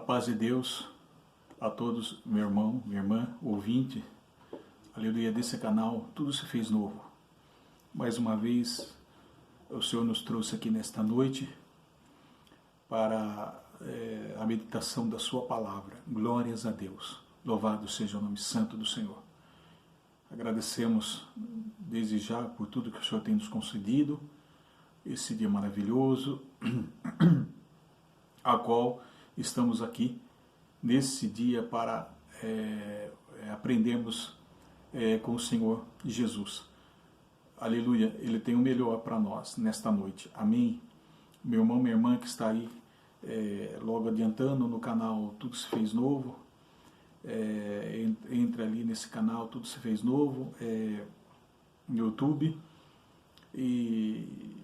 A paz de Deus a todos, meu irmão, minha irmã, ouvinte, aleluia, desse canal, tudo se fez novo. Mais uma vez, o Senhor nos trouxe aqui nesta noite para a meditação da sua palavra. Glórias a Deus. Louvado seja o nome santo do Senhor. Agradecemos desde já por tudo que o Senhor tem nos concedido, esse dia maravilhoso, a qual estamos aqui nesse dia para aprendermos com o Senhor Jesus. Aleluia, Ele tem o melhor para nós nesta noite. Amém? Meu irmão, minha irmã que está aí logo adiantando no canal Tudo Se Fez Novo, entra ali nesse canal Tudo Se Fez Novo, no YouTube, e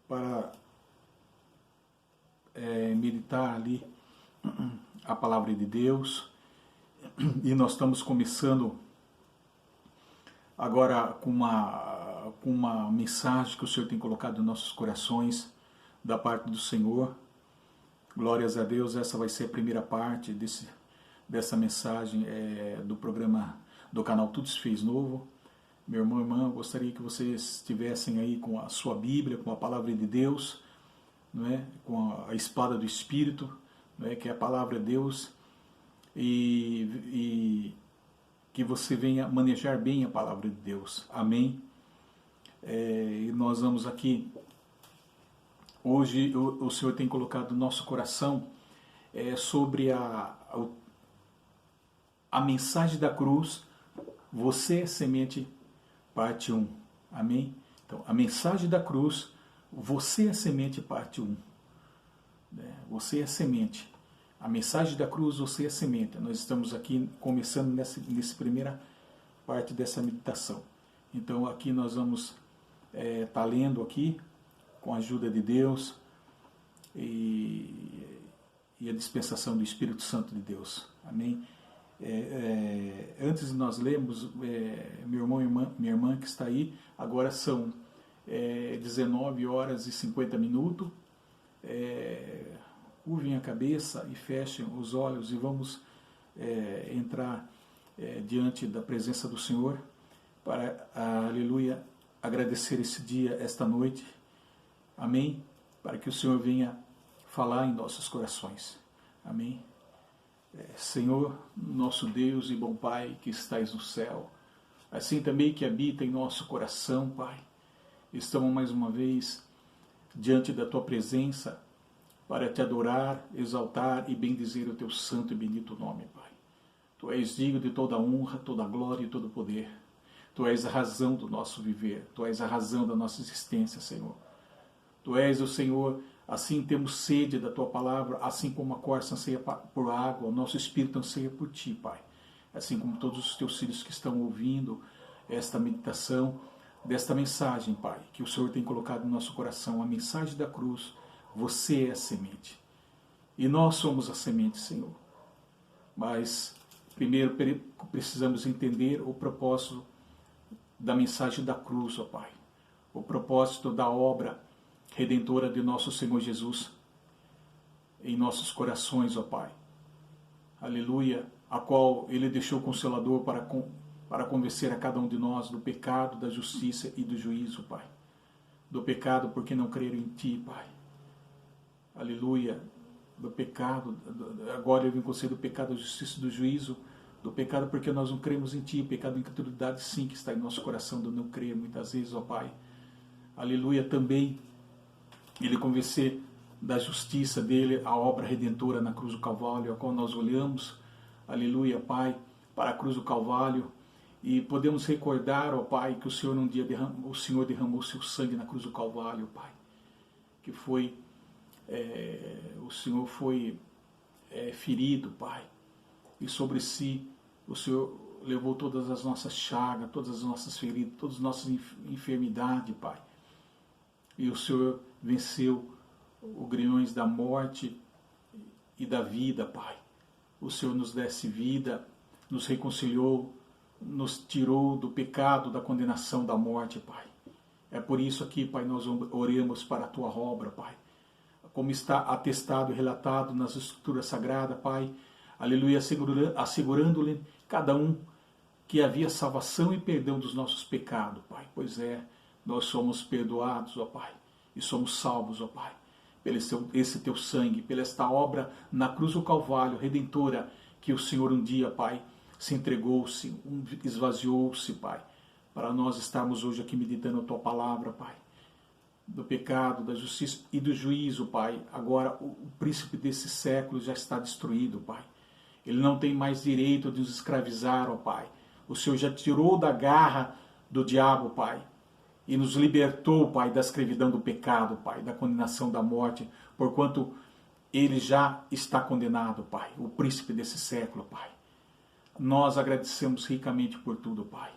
para meditar ali a palavra de Deus. E nós estamos começando agora com uma mensagem que o Senhor tem colocado em nossos corações da parte do Senhor. Glórias a Deus, essa vai ser a primeira parte dessa mensagem do programa do canal Tudo Se Fez Novo. Meu irmão e irmã, eu gostaria que vocês estivessem aí com a sua Bíblia, com a palavra de Deus, não é? Com a espada do Espírito, não é? Que é a palavra de Deus, e que você venha manejar bem a palavra de Deus. Amém? E nós vamos aqui, hoje o Senhor tem colocado no nosso coração sobre a mensagem da cruz, você é semente, parte 1. Amém? Então, a mensagem da cruz, você é semente, parte 1. Você é semente. A mensagem da cruz, você é semente. Nós estamos aqui começando nessa primeira parte dessa meditação. Então aqui nós vamos estar lendo aqui, com a ajuda de Deus e a dispensação do Espírito Santo de Deus. Amém? Antes de nós lermos, meu irmão e minha irmã que está aí, agora são 19 horas e 50 minutos. Curvem a cabeça e fechem os olhos e vamos entrar diante da presença do Senhor para, aleluia, agradecer esse dia, esta noite. Amém? Para que o Senhor venha falar em nossos corações. Amém? Senhor, nosso Deus e bom Pai que estais no céu, assim também que habita em nosso coração, Pai, estamos mais uma vez diante da Tua presença para Te adorar, exaltar e bendizer o Teu santo e bendito nome, Pai. Tu és digno de toda honra, toda glória e todo poder. Tu és a razão do nosso viver, Tu és a razão da nossa existência, Senhor. Tu és o Senhor. Assim temos sede da Tua palavra, assim como a corça anseia por água, o nosso espírito anseia por Ti, Pai. Assim como todos os Teus filhos que estão ouvindo esta meditação, desta mensagem, Pai, que o Senhor tem colocado no nosso coração, a mensagem da cruz, você é a semente. E nós somos a semente, Senhor. Mas, primeiro, precisamos entender o propósito da mensagem da cruz, ó Pai. O propósito da obra redentora de nosso Senhor Jesus em nossos corações, ó Pai. Aleluia, a qual Ele deixou o Consolador para convencer a cada um de nós do pecado, da justiça e do juízo, Pai. Do pecado porque não creram em Ti, Pai. Aleluia, do pecado, agora Ele vem conceder o pecado, da justiça e do juízo. Do pecado porque nós não cremos em Ti, o pecado da incredulidade sim que está em nosso coração, do não crer muitas vezes, ó Pai. Aleluia, também Ele convencer da justiça dele, a obra redentora na cruz do Calvário, a qual nós olhamos, aleluia, Pai, para a cruz do Calvário, e podemos recordar, ó Pai, que o Senhor um dia derramou seu sangue na cruz do Calvário, Pai, que foi, o Senhor foi ferido, Pai, e sobre si o Senhor levou todas as nossas chagas, todas as nossas feridas, todas as nossas enfermidades, Pai, e o Senhor venceu os grilhões da morte e da vida, Pai. O Senhor nos desse vida, nos reconciliou, nos tirou do pecado, da condenação, da morte, Pai. É por isso aqui, Pai, nós oremos para a Tua obra, Pai. como está atestado e relatado nas Escrituras Sagradas, Pai. Aleluia, assegurando-lhe cada um que havia salvação e perdão dos nossos pecados, Pai. Pois é, nós somos perdoados, ó Pai, e somos salvos, ó Pai, pelo esse teu sangue, pela esta obra na cruz do Calvário, redentora, que o Senhor um dia, Pai, se entregou-se, esvaziou-se, Pai, para nós estarmos hoje aqui meditando a Tua Palavra, Pai, do pecado, da justiça e do juízo, Pai. Agora o príncipe desse século já está destruído, Pai. Ele não tem mais direito de nos escravizar, ó Pai. O Senhor já tirou da garra do diabo, Pai, e nos libertou, Pai, da escravidão do pecado, Pai, da condenação da morte, porquanto ele já está condenado, Pai, o príncipe desse século, Pai. Nós agradecemos ricamente por tudo, Pai.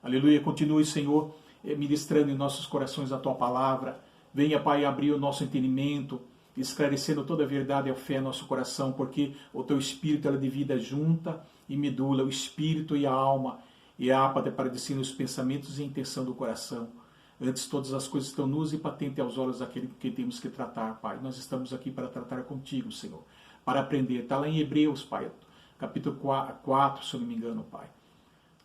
Aleluia, continue, Senhor, ministrando em nossos corações a Tua Palavra. Venha, Pai, abrir o nosso entendimento, esclarecendo toda a verdade e a fé em nosso coração, porque o Teu Espírito ela divide junta e medula o Espírito e a alma, e ápata para discernir os pensamentos e a intenção do coração. Antes, todas as coisas estão nuas e patentes aos olhos daquele que temos que tratar, Pai. Nós estamos aqui para tratar contigo, Senhor, para aprender. Está lá em Hebreus, Pai, capítulo 4, se eu não me engano, Pai.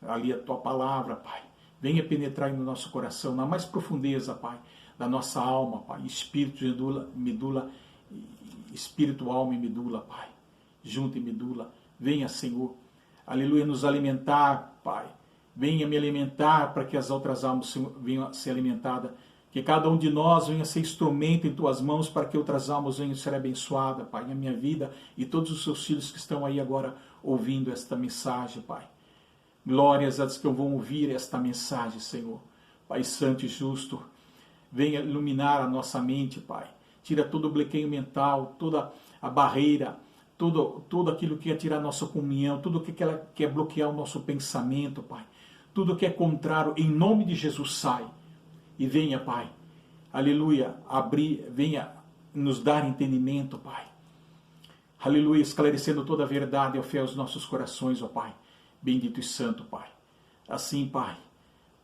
Ali a Tua Palavra, Pai. Venha penetrar no nosso coração, na mais profundeza, Pai, da nossa alma, Pai. Espírito, medula, espírito, alma e medula, Pai. Junta e medula. Venha, Senhor, aleluia, nos alimentar, Pai. Venha me alimentar para que as outras almas venham a ser alimentadas. Que cada um de nós venha ser instrumento em Tuas mãos para que outras almas venham a ser abençoadas, Pai, na minha vida e todos os Seus filhos que estão aí agora ouvindo esta mensagem, Pai. Glórias a Deus que vão ouvir esta mensagem, Senhor. Pai Santo e Justo, venha iluminar a nossa mente, Pai. Tira todo o bloqueio mental, toda a barreira, tudo aquilo que quer tirar a nonossa comunhão, tudo que quer bloquear o nosso pensamento, Pai. Tudo que é contrário, em nome de Jesus, sai. E venha, Pai, aleluia, venha nos dar entendimento, Pai. Aleluia, esclarecendo toda a verdade e a fé aos nossos corações, ó Pai. Bendito e santo, Pai. Assim, Pai,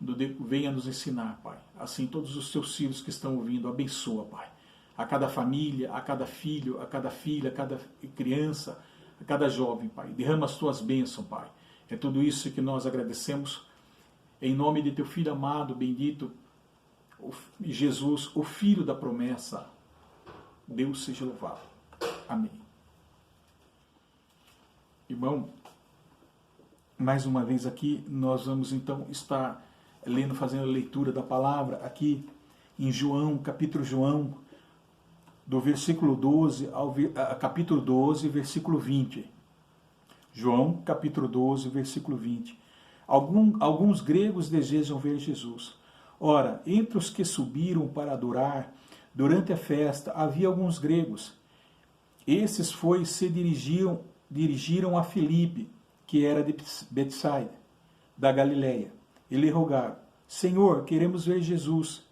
venha nos ensinar, Pai. Assim, todos os Teus filhos que estão ouvindo, abençoa, Pai. A cada família, a cada filho, a cada filha, a cada criança, a cada jovem, Pai. Derrama as Tuas bênçãos, Pai. É tudo isso que nós agradecemos. Em nome de Teu Filho amado, bendito, Jesus, o Filho da promessa. Deus seja louvado. Amém. Irmão, mais uma vez aqui, nós vamos então estar fazendo a leitura da palavra aqui em João, capítulo João, do versículo 12 capítulo 12, versículo 20. João, capítulo 12, versículo 20. Alguns gregos desejam ver Jesus. Ora, entre os que subiram para adorar, durante a festa, havia alguns gregos. Esses se dirigiram a Filipe, que era de Betsaida, da Galileia, e lhe rogaram: Senhor, queremos ver Jesus.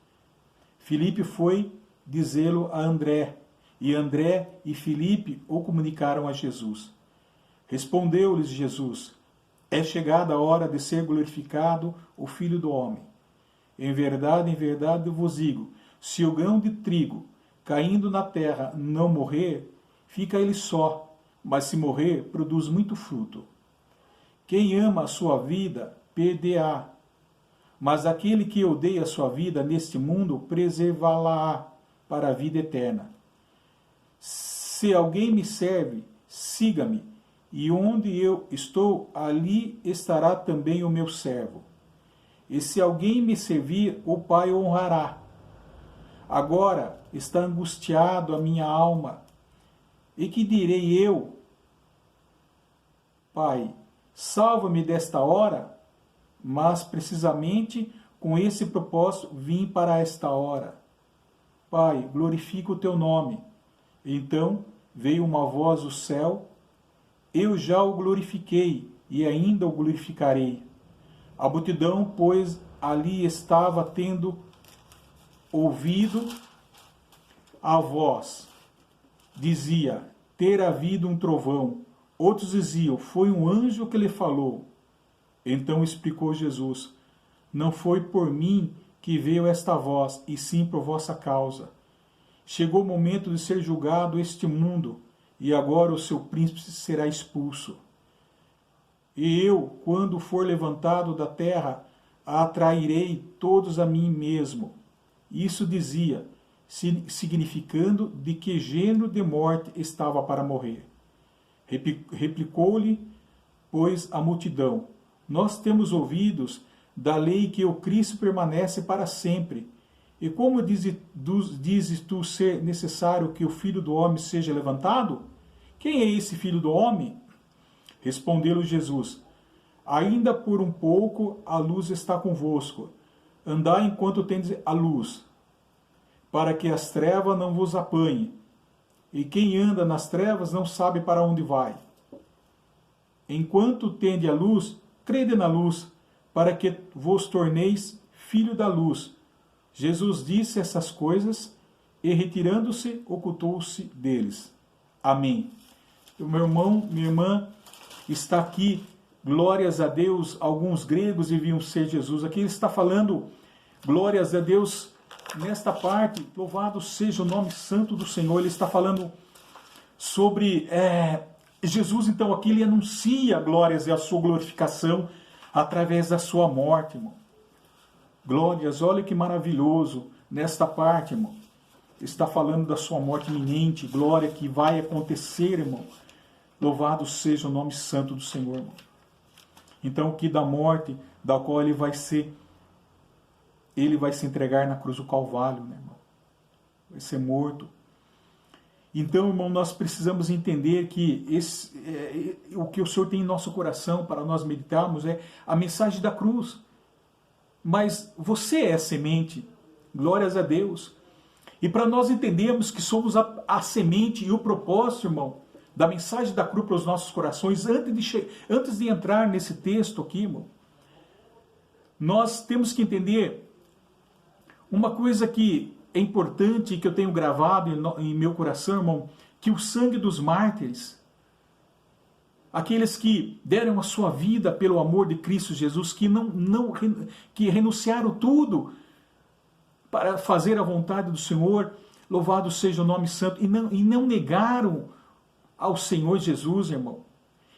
Filipe foi dizê-lo a André, e André e Filipe o comunicaram a Jesus. Respondeu-lhes Jesus: É chegada a hora de ser glorificado o Filho do Homem. Em verdade vos digo, se o grão de trigo caindo na terra não morrer, fica ele só, mas se morrer, produz muito fruto. Quem ama a sua vida, perderá, mas aquele que odeia a sua vida neste mundo, preservá-la para a vida eterna. Se alguém me serve, siga-me, e onde eu estou, ali estará também o meu servo. E se alguém me servir, o Pai o honrará. Agora está angustiado a minha alma. E que direi eu? Pai, salva-me desta hora, mas precisamente com esse propósito vim para esta hora. Pai, glorifica o Teu nome. Então veio uma voz do céu: Eu já o glorifiquei e ainda o glorificarei. A multidão, pois, ali estava tendo ouvido a voz, dizia: ter havido um trovão. Outros diziam: foi um anjo que lhe falou. Então explicou Jesus: não foi por mim que veio esta voz, e sim por vossa causa. Chegou o momento de ser julgado este mundo, e agora o seu príncipe será expulso. E eu, quando for levantado da terra, atrairei todos a mim mesmo. Isso dizia, significando de que gênero de morte estava para morrer. Replicou-lhe, pois, a multidão: nós temos ouvidos da lei que o Cristo permanece para sempre. E como dizes tu ser necessário que o Filho do Homem seja levantado? Quem é esse Filho do Homem? Respondeu-lhe Jesus: ainda por um pouco a luz está convosco. Andai enquanto tendes a luz, para que as trevas não vos apanhem. E quem anda nas trevas não sabe para onde vai. Enquanto tende a luz, crede na luz, para que vos torneis filho da luz. Jesus disse essas coisas e, retirando-se, ocultou-se deles. Amém. O meu irmão, minha irmã, está aqui, glórias a Deus. Alguns gregos deviam ser Jesus. Aqui ele está falando, glórias a Deus, nesta parte, louvado seja o nome santo do Senhor. Ele está falando sobre Jesus, então aqui ele anuncia glórias e a sua glorificação através da sua morte, irmão. Glórias, olha que maravilhoso nesta parte, irmão. Está falando da sua morte iminente, glória que vai acontecer, irmão. Louvado seja o nome santo do Senhor, irmão. Então, que da morte, da qual ele vai se entregar na cruz do Calvário, né, irmão? Vai ser morto. Então, irmão, nós precisamos entender que o que o Senhor tem em nosso coração para nós meditarmos é a mensagem da cruz. Mas você é a semente, glórias a Deus. E para nós entendermos que somos a semente e o propósito, irmão, da mensagem da cruz para os nossos corações, antes de entrar nesse texto aqui, irmão, nós temos que entender uma coisa que é importante, que eu tenho gravado em meu coração, irmão, que o sangue dos mártires, aqueles que deram a sua vida pelo amor de Cristo Jesus, que renunciaram tudo para fazer a vontade do Senhor, louvado seja o nome santo, e não negaram ao Senhor Jesus, irmão.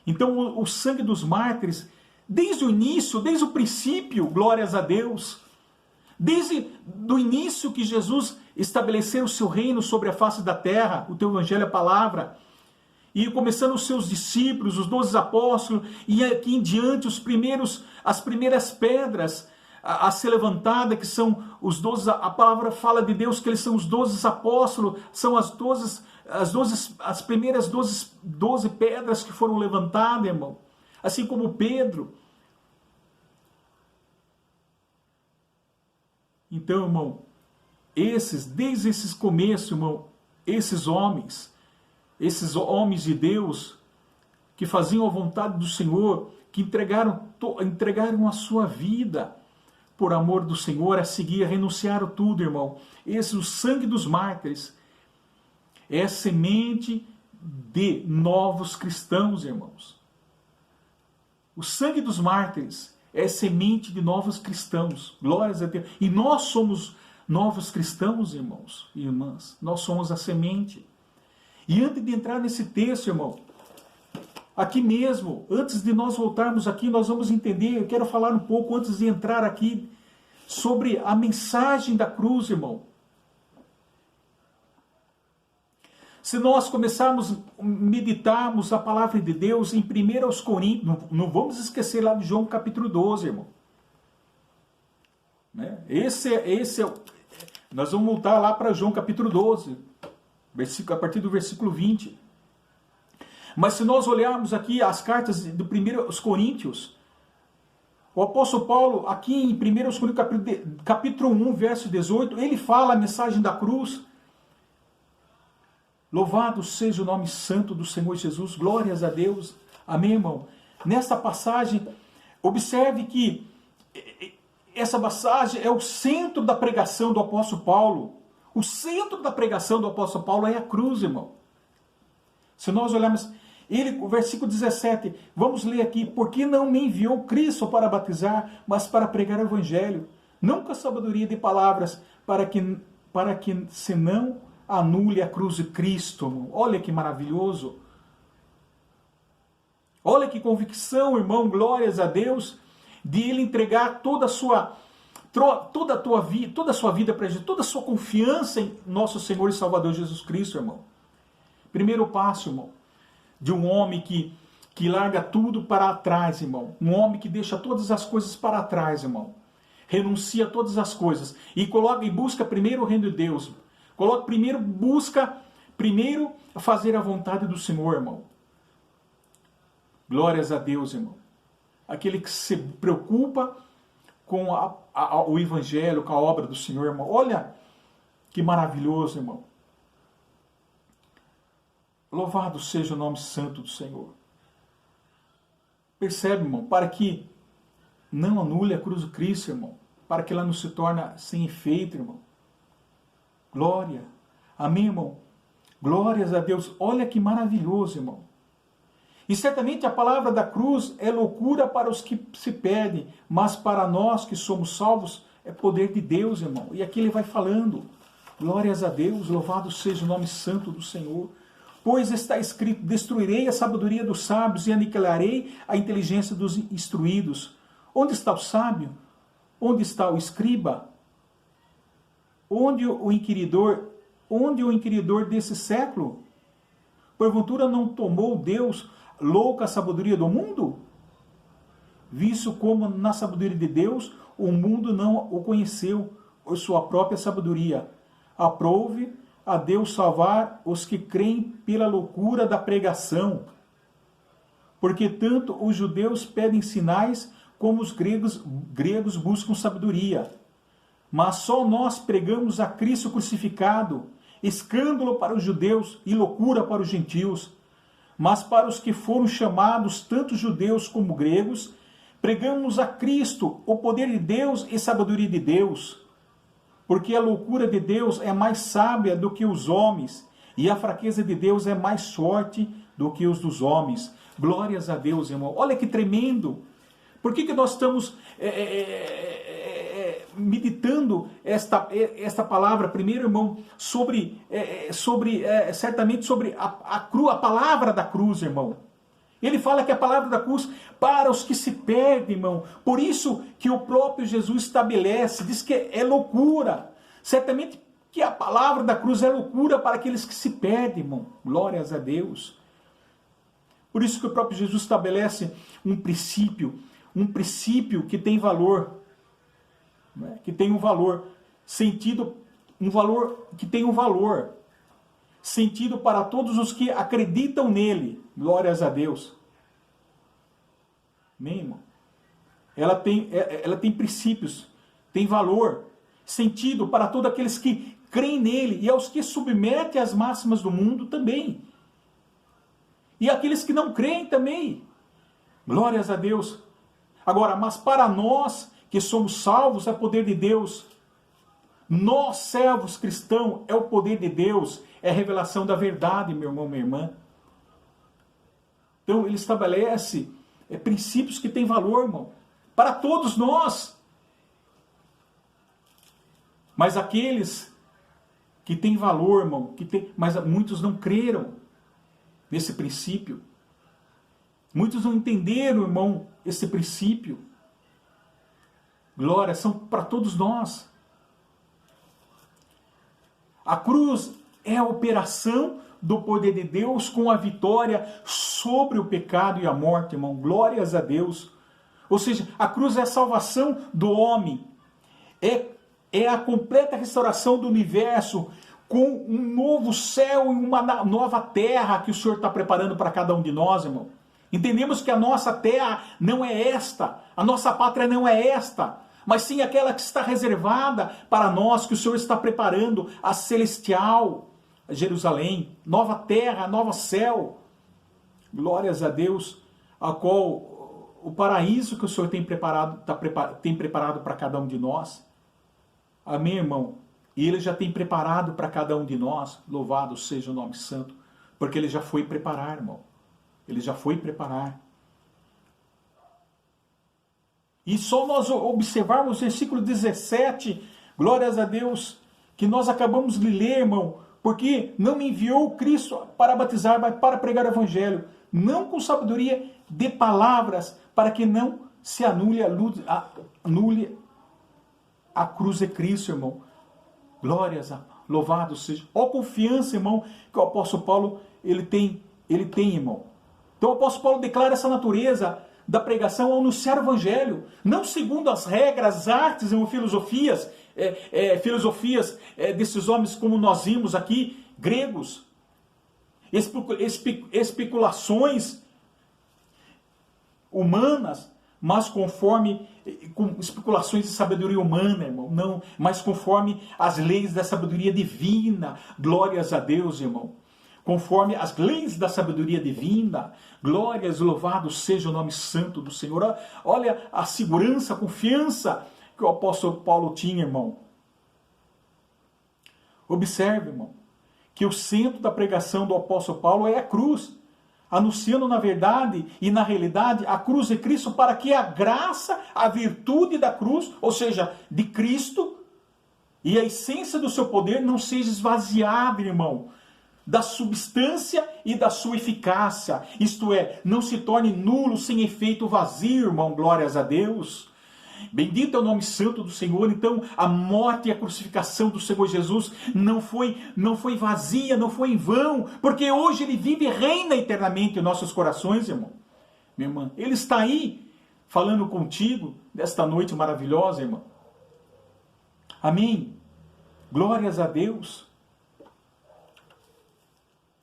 Então o sangue dos mártires, desde o início, desde o princípio, glórias a Deus, desde o início que Jesus estabeleceu o seu reino sobre a face da terra, o teu evangelho é a palavra, e começando os seus discípulos, os 12 apóstolos, e aqui em diante as primeiras pedras a ser levantada, que são os 12, a palavra fala de Deus que eles são os 12 apóstolos, são as primeiras 12 pedras que foram levantadas, irmão. Assim como Pedro. Então, irmão, desde esses começos, irmão, esses homens de Deus, que faziam a vontade do Senhor, que entregaram a sua vida por amor do Senhor, a seguir, renunciaram tudo, irmão. O sangue dos mártires é a semente de novos cristãos, irmãos. O sangue dos mártires é semente de novos cristãos. Glórias a Deus. E nós somos novos cristãos, irmãos e irmãs. Nós somos a semente. E antes de entrar nesse texto, irmão, aqui mesmo, antes de nós voltarmos aqui, nós vamos entender, eu quero falar um pouco, antes de entrar aqui, sobre a mensagem da cruz, irmão. Se nós começarmos a meditarmos a palavra de Deus em 1 Coríntios, não vamos esquecer lá de João capítulo 12, irmão. Né? Nós vamos voltar lá para João capítulo 12, a partir do versículo 20. Mas se nós olharmos aqui as cartas do 1 Coríntios, o apóstolo Paulo, aqui em 1 Coríntios capítulo 1, verso 18, ele fala a mensagem da cruz. Louvado seja o nome santo do Senhor Jesus, glórias a Deus. Amém, irmão? Nesta passagem, observe que essa passagem é o centro da pregação do apóstolo Paulo. O centro da pregação do apóstolo Paulo é a cruz, irmão. Se nós olharmos, o versículo 17, vamos ler aqui: porque não me enviou Cristo para batizar, mas para pregar o evangelho, não com a sabedoria de palavras, para que senão anule a cruz de Cristo, irmão. Olha que maravilhoso. Olha que convicção, irmão, glórias a Deus, de Ele entregar toda a sua vida para Jesus, toda a sua confiança em nosso Senhor e Salvador Jesus Cristo, irmão. Primeiro passo, irmão, de um homem que larga tudo para trás, irmão. Um homem que deixa todas as coisas para trás, irmão. Renuncia a todas as coisas e coloca e busca primeiro o reino de Deus. Busca primeiro fazer a vontade do Senhor, irmão. Glórias a Deus, irmão. Aquele que se preocupa com o Evangelho, com a obra do Senhor, irmão. Olha que maravilhoso, irmão. Louvado seja o nome santo do Senhor. Percebe, irmão, para que não anule a cruz do Cristo, irmão. Para que ela não se torne sem efeito, irmão. Glória. Amém, irmão? Glórias a Deus. Olha que maravilhoso, irmão. E certamente a palavra da cruz é loucura para os que se perdem, mas para nós que somos salvos é poder de Deus, irmão. E aqui ele vai falando. Glórias a Deus, louvado seja o nome santo do Senhor. Pois está escrito, destruirei a sabedoria dos sábios e aniquilarei a inteligência dos instruídos. Onde está o sábio? Onde está o escriba? Onde o inquiridor desse século? Porventura não tomou Deus louca a sabedoria do mundo? Visto como na sabedoria de Deus o mundo não o conheceu por sua própria sabedoria. Aprove a Deus salvar os que creem pela loucura da pregação. Porque tanto os judeus pedem sinais como os gregos buscam sabedoria. Mas só nós pregamos a Cristo crucificado, escândalo para os judeus e loucura para os gentios. Mas para os que foram chamados, tanto judeus como gregos, pregamos a Cristo, o poder de Deus e sabedoria de Deus. Porque a loucura de Deus é mais sábia do que os homens, e a fraqueza de Deus é mais forte do que os dos homens. Glórias a Deus, irmão. Olha que tremendo. Por que nós estamos meditando esta palavra, primeiro, irmão, certamente sobre a palavra da cruz, irmão. Ele fala que a palavra da cruz para os que se perdem, irmão. Por isso que o próprio Jesus estabelece, diz que é loucura. Certamente que a palavra da cruz é loucura para aqueles que se perdem, irmão. Glórias a Deus. Por isso que o próprio Jesus estabelece um princípio que tem valor, né? Que tem um valor, que tem um valor, sentido para todos os que acreditam nele. Glórias a Deus. Amém, irmão? Ela tem princípios, tem valor, sentido para todos aqueles que creem nele e aos que submetem às máximas do mundo também. E aqueles que não creem também. Glórias a Deus. Agora, mas para nós que somos salvos é poder de Deus. Nós, servos cristãos, é o poder de Deus, é a revelação da verdade, meu irmão, minha irmã. Então, ele estabelece princípios que têm valor, irmão, para todos nós. Mas aqueles que têm valor, irmão, mas muitos não creram nesse princípio. Muitos não entenderam, irmão, esse princípio. Glória, são para todos nós. A cruz é a operação do poder de Deus com a vitória sobre o pecado e a morte, irmão. Glórias a Deus. Ou seja, a cruz é a salvação do homem. É a completa restauração do universo com um novo céu e uma nova terra que o Senhor está preparando para cada um de nós, irmão. Entendemos que a nossa terra não é esta, a nossa pátria não é esta, mas sim aquela que está reservada para nós, que o Senhor está preparando, a celestial Jerusalém, nova terra, novo céu. Glórias a Deus, a qual o paraíso que o Senhor tem preparado para cada um de nós. Amém, irmão? E Ele já tem preparado para cada um de nós, louvado seja o nome santo, porque Ele já foi preparar, irmão. Ele já foi preparar. E só nós observarmos o versículo 17, glórias a Deus, que nós acabamos de ler, irmão, Porque não me enviou Cristo para batizar, mas para pregar o evangelho, não com sabedoria de palavras, para que não se anule a cruz de Cristo, irmão. Glórias a louvado seja. Ó confiança, irmão, que o apóstolo Paulo ele tem, irmão. Então o apóstolo Paulo declara essa natureza da pregação ao anunciar o evangelho, não segundo as regras, artes e filosofias, desses homens como nós vimos aqui, gregos, especulações humanas, mas com especulações de sabedoria humana, irmão, não, mas conforme as leis da sabedoria divina. Glórias a Deus, irmão. Conforme as leis da sabedoria divina, glórias, louvado seja o nome santo do Senhor. Olha a segurança, a confiança que o apóstolo Paulo tinha, irmão. Observe, irmão, que o centro da pregação do apóstolo Paulo é a cruz, anunciando na verdade e na realidade a cruz de Cristo, para que a graça, a virtude da cruz, ou seja, de Cristo, e a essência do seu poder não seja esvaziada, irmão, da substância e da sua eficácia, isto é, não se torne nulo, sem efeito, vazio, irmão, glórias a Deus. Bendito é o nome santo do Senhor. Então a morte e a crucificação do Senhor Jesus não foi vazia, não foi em vão, porque hoje Ele vive e reina eternamente em nossos corações, irmão. Minha irmã, Ele está aí falando contigo nesta noite maravilhosa, irmão. Amém? Glórias a Deus.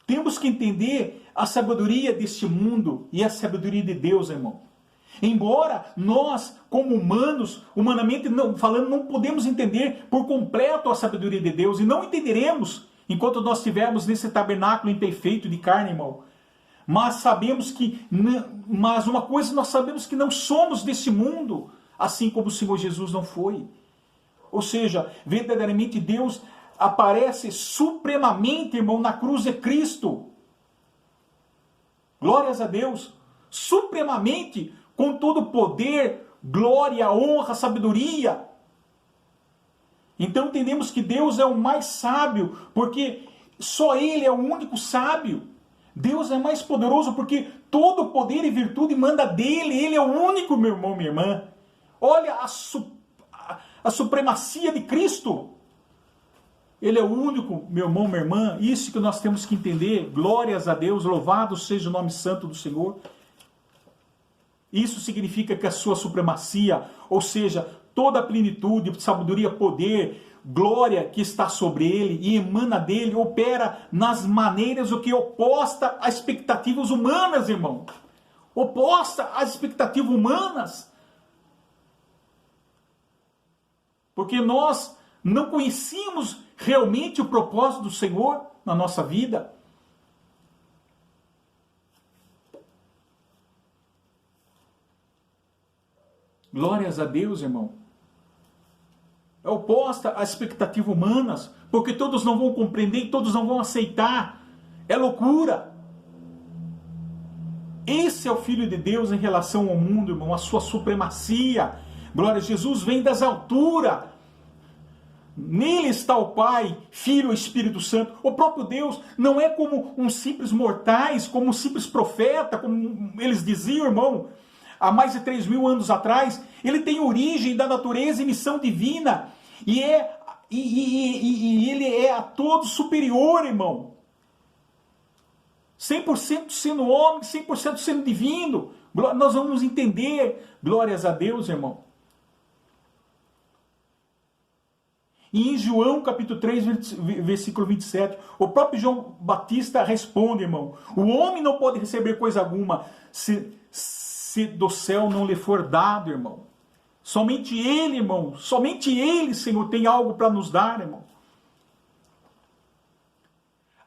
Temos que entender a sabedoria deste mundo e a sabedoria de Deus, irmão. Embora nós, como humanos, humanamente falando, não podemos entender por completo a sabedoria de Deus, e não entenderemos enquanto nós estivermos nesse tabernáculo imperfeito de carne, irmão. Mas uma coisa nós sabemos, que não somos desse mundo, assim como o Senhor Jesus não foi. Ou seja, verdadeiramente Deus aparece supremamente, irmão, na cruz de Cristo. Glórias a Deus. Supremamente, com todo poder, glória, honra, sabedoria. Então entendemos que Deus é o mais sábio, porque só Ele é o único sábio. Deus é mais poderoso, porque todo poder e virtude manda dEle. Ele é o único, meu irmão, minha irmã. Olha a supremacia de Cristo. Ele é o único, meu irmão, minha irmã. Isso que nós temos que entender. Glórias a Deus, louvado seja o nome santo do Senhor. Isso significa que a sua supremacia, ou seja, toda a plenitude, sabedoria, poder, glória que está sobre ele e emana dele, opera nas maneiras o que é oposta às expectativas humanas, irmão. Oposta às expectativas humanas. Porque nós não conhecíamos realmente o propósito do Senhor na nossa vida. Glórias a Deus, irmão. É oposta às expectativas humanas, porque todos não vão compreender, todos não vão aceitar. É loucura. Esse é o Filho de Deus em relação ao mundo, irmão, a sua supremacia. Glória a Jesus, vem das alturas. Nele está o Pai, Filho e Espírito Santo. O próprio Deus não é como um simples mortais, como um simples profeta, como eles diziam, irmão, há mais de 3.000 anos atrás. Ele tem origem da natureza e missão divina. E ele é a todos superior, irmão. 100% sendo homem, 100% sendo divino. Nós vamos entender. Glórias a Deus, irmão. E em João capítulo 3, versículo 27, o próprio João Batista responde, irmão: o homem não pode receber coisa alguma se do céu não lhe for dado, irmão. Somente Ele, irmão, somente Ele, Senhor, tem algo para nos dar, irmão.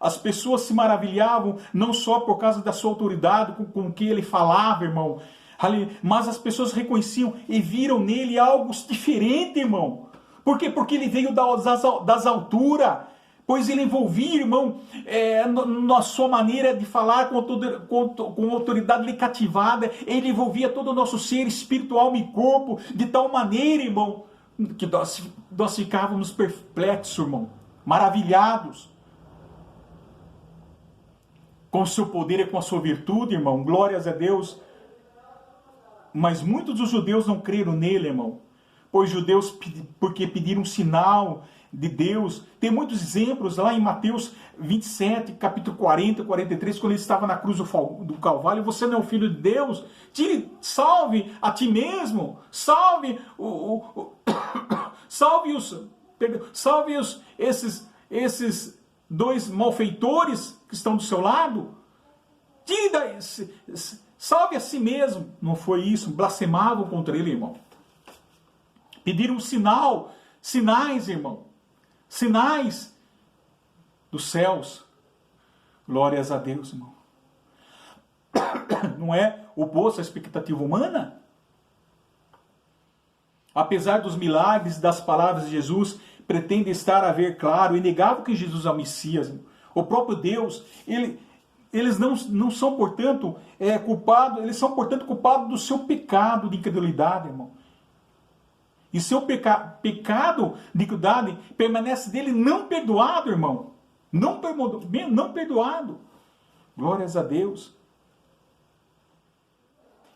As pessoas se maravilhavam não só por causa da sua autoridade, com que Ele falava, irmão, mas as pessoas reconheciam e viram nele algo diferente, irmão. Por quê? Porque ele veio das alturas, pois ele envolvia, irmão, na sua maneira de falar com autoridade lhe cativada. Ele envolvia todo o nosso ser, espírito, alma e corpo, de tal maneira, irmão, que nós ficávamos perplexos, irmão, maravilhados. com o seu poder e com a sua virtude, irmão, glórias a Deus. Mas muitos dos judeus não creram nele, irmão, pois judeus, porque pediram um sinal de Deus. Tem muitos exemplos lá em Mateus 27, capítulo 40, 43, quando ele estava na cruz do Calvário: você não é o Filho de Deus? Salve a ti mesmo, salve esses dois malfeitores que estão do seu lado. Salve a si mesmo. Não foi isso, blasfemavam contra ele, irmão. Pediram um sinais, irmão. Sinais dos céus. Glórias a Deus, irmão. Não é oposto à expectativa humana? Apesar dos milagres e das palavras de Jesus, pretende estar a ver claro, inegável, que Jesus é o Messias. Irmão. O próprio Deus, eles não são, portanto, culpados, eles são, portanto, culpados do seu pecado de incredulidade, irmão. E seu pecado de iniquidade permanece dele não perdoado, irmão. Não perdoado. Glórias a Deus.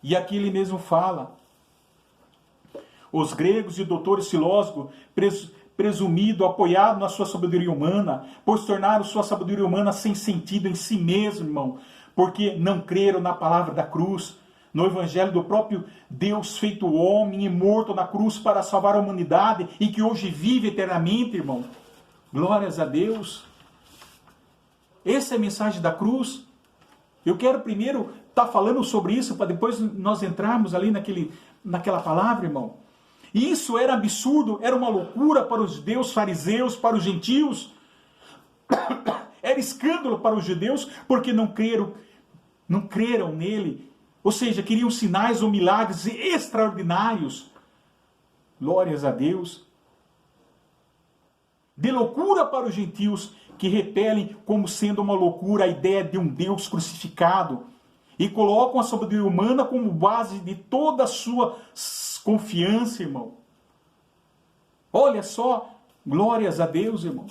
E aqui ele mesmo fala: os gregos e doutores filósofos, presumido, apoiado na sua sabedoria humana, pois tornaram sua sabedoria humana sem sentido em si mesmo, irmão, porque não creram na palavra da cruz, no evangelho do próprio Deus feito homem e morto na cruz para salvar a humanidade e que hoje vive eternamente, irmão. Glórias a Deus. Essa é a mensagem da cruz. Eu quero primeiro estar falando sobre isso, para depois nós entrarmos ali naquela palavra, irmão. E isso era absurdo, era uma loucura para os judeus, fariseus, para os gentios. Era escândalo para os judeus, porque não creram nele. Ou seja, queriam sinais ou milagres extraordinários. Glórias a Deus. De loucura para os gentios, que repelem como sendo uma loucura a ideia de um Deus crucificado. E colocam a sabedoria humana como base de toda a sua confiança, irmão. Olha só, glórias a Deus, irmão.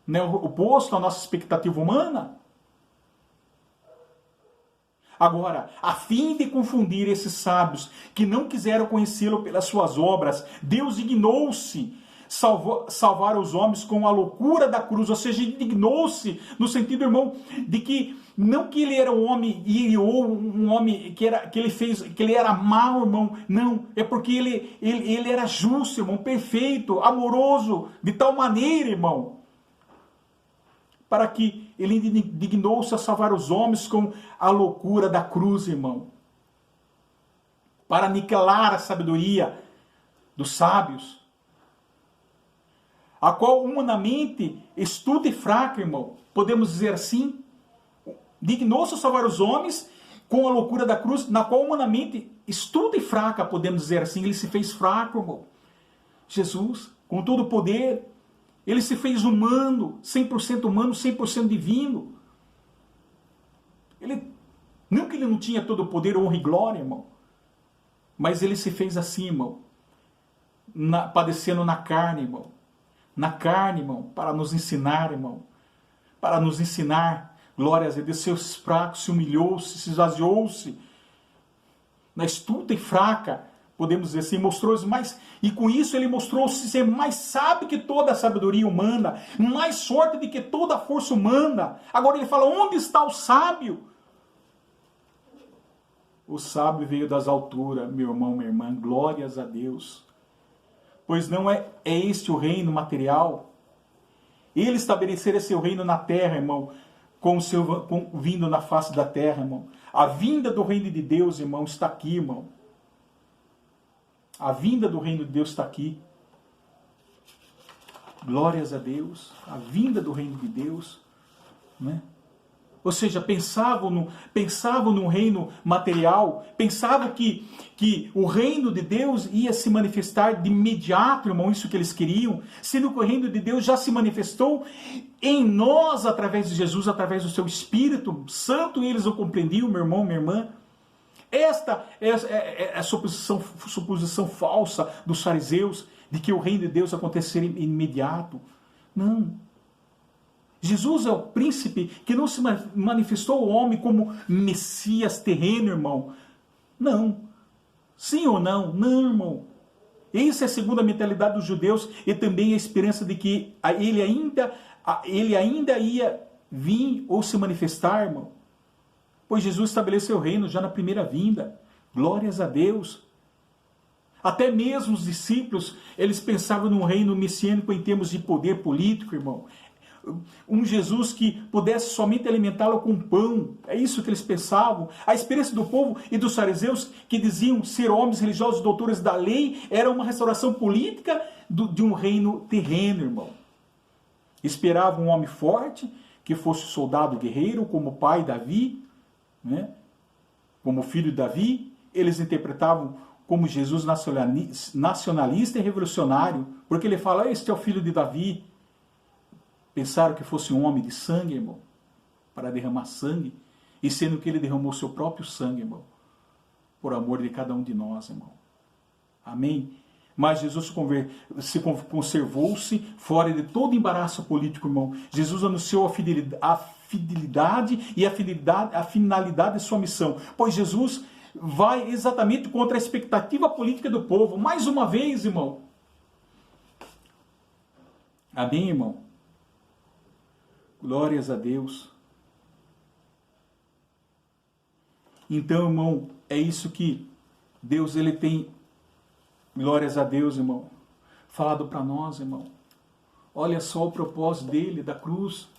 Não é oposto à nossa expectativa humana? Agora, a fim de confundir esses sábios que não quiseram conhecê-lo pelas suas obras, Deus dignou-se salvar os homens com a loucura da cruz, ou seja, dignou-se no sentido, irmão, de que não que ele era um homem ou um homem que ele era mau, irmão, não, é porque ele era justo, irmão, perfeito, amoroso, de tal maneira, irmão, para que ele dignou-se a salvar os homens com a loucura da cruz, irmão, para aniquilar a sabedoria dos sábios, a qual humanamente estuda e fraca, irmão, podemos dizer assim. Dignou-se a salvar os homens com a loucura da cruz, na qual humanamente estuda e fraca, podemos dizer assim. Ele se fez fraco, irmão. Jesus, com todo o poder, ele se fez humano, 100% divino. Não que ele não tinha todo o poder, honra e glória, irmão, mas ele se fez assim, irmão, padecendo na carne, irmão. Na carne, irmão, para nos ensinar, irmão. Para nos ensinar, glórias a Deus, seus fracos, se humilhou-se, se esvaziou-se. Na estuda e fraca, podemos dizer assim, mostrou-se mais, e com isso ele mostrou-se ser mais sábio que toda a sabedoria humana, mais forte do que toda a força humana. Agora ele fala, onde está o sábio? O sábio veio das alturas, meu irmão, minha irmã, glórias a Deus. Pois não é este o reino material? Ele estabelecer esse reino na terra, irmão, vindo na face da terra, irmão. A vinda do reino de Deus, irmão, está aqui, irmão. A vinda do reino de Deus está aqui. Glórias a Deus. A vinda do reino de Deus, né? Ou seja, pensavam no reino material, pensavam que o reino de Deus ia se manifestar de imediato, irmão, isso que eles queriam, sendo que o reino de Deus já se manifestou em nós, através de Jesus, através do seu Espírito Santo, e eles o compreendiam, meu irmão, minha irmã. Esta é a suposição falsa dos fariseus, de que o reino de Deus aconteceria imediato. Não. Jesus é o príncipe que não se manifestou ao homem como Messias terreno, irmão. Não. Sim ou não? Não, irmão. Essa é a segunda mentalidade dos judeus e também a esperança de que ele ainda ia vir ou se manifestar, irmão. Pois Jesus estabeleceu o reino já na primeira vinda. Glórias a Deus. Até mesmo os discípulos, eles pensavam num reino messiânico em termos de poder político, irmão. Um Jesus que pudesse somente alimentá-lo com pão. É isso que eles pensavam. A experiência do povo e dos fariseus, que diziam ser homens religiosos, doutores da lei, era uma restauração política de um reino terreno, irmão. Esperavam um homem forte, que fosse soldado guerreiro, como o pai Davi, né? Como filho de Davi. Eles interpretavam como Jesus nacionalista e revolucionário, porque ele fala, este é o filho de Davi. Pensaram que fosse um homem de sangue, irmão, para derramar sangue, e sendo que ele derramou seu próprio sangue, irmão, por amor de cada um de nós, irmão. Amém? Mas Jesus conservou-se fora de todo embaraço político, irmão. Jesus anunciou a fidelidade e a finalidade de sua missão, pois Jesus vai exatamente contra a expectativa política do povo. Mais uma vez, irmão. Amém, irmão? Glórias a Deus. Então, irmão, é isso que Deus ele tem, glórias a Deus, irmão, falado para nós, irmão. Olha só o propósito dele, da cruz.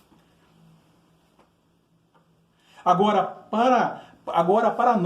Agora, para nós,